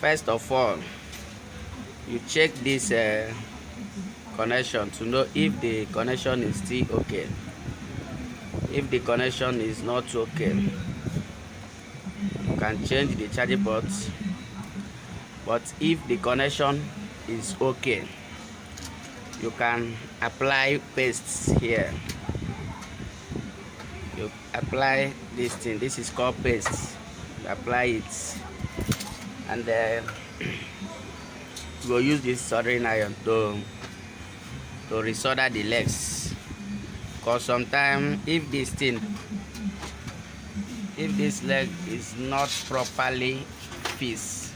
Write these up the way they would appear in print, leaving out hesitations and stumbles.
First of all, you check this connection to know if the connection is still okay. If the connection is not okay, you can change the charging port. But if the connection is okay, you can apply paste here. You apply this thing. This is called paste. You apply it, and we'll use this soldering iron to resolder the legs. Because sometimes if this leg is not properly fixed,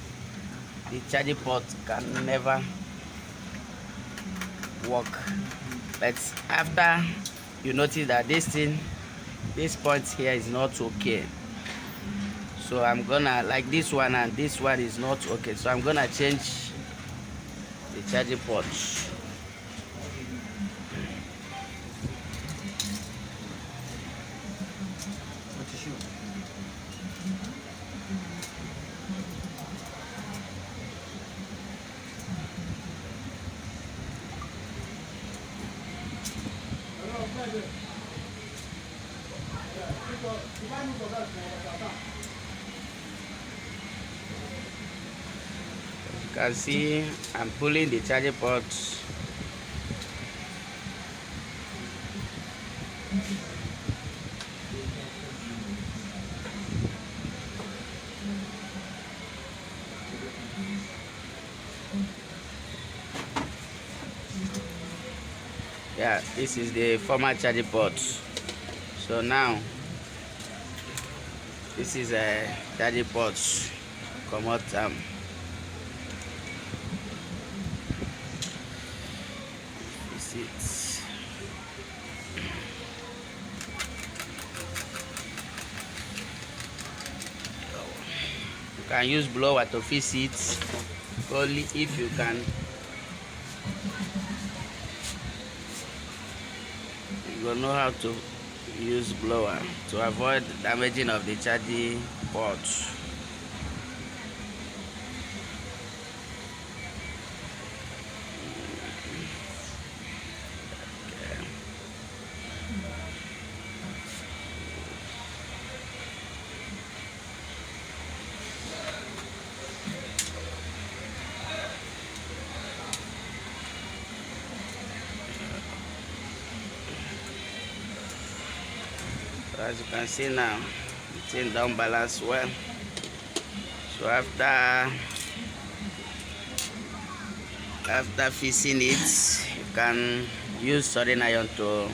the charging port can never work. But after you notice that this point here is not okay, so I'm gonna, like this one and this one is not okay, so I'm gonna change the charging port. You can see I'm pulling the charging port. Yeah, this is the former charging port. So now this is a charging port. Come out this is you can use blower to fix it, only if you can. You will know how to use blower to avoid damaging of the charging port. As you can see now, the thing don't balance well. So after fixing it, you can use soldering iron to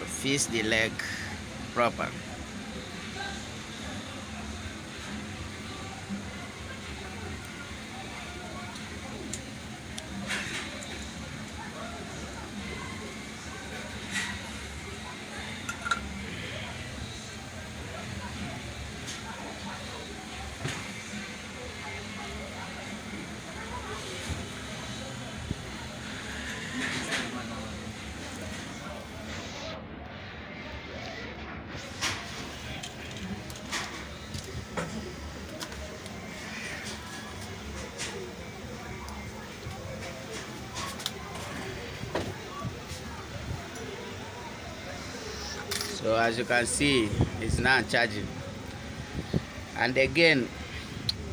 fix the leg proper. So as you can see, it's now charging. And again,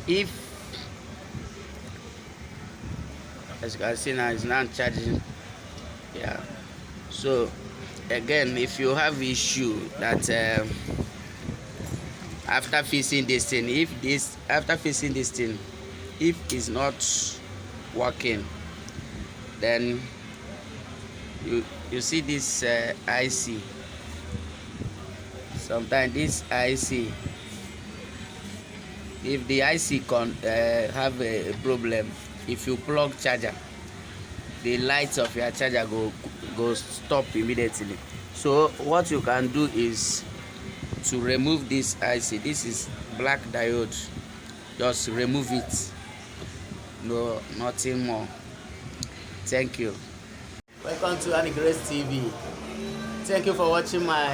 if, as you can see now, it's now charging. Yeah. So again, if you have issue that after fixing this thing, if it's not working, then you see this IC. Sometimes this IC, if the IC have a problem, if you plug charger, the lights of your charger go stop immediately. So what you can do is to remove this IC. This is black diode. Just remove it. No, nothing more. Thank you. Welcome to Anigrace TV. Thank you for watching my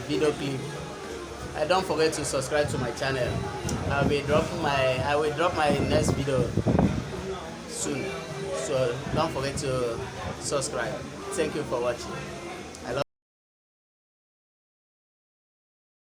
video clip. Don't forget to subscribe to my channel. I will drop my next video soon. So don't forget to subscribe. Thank you for watching.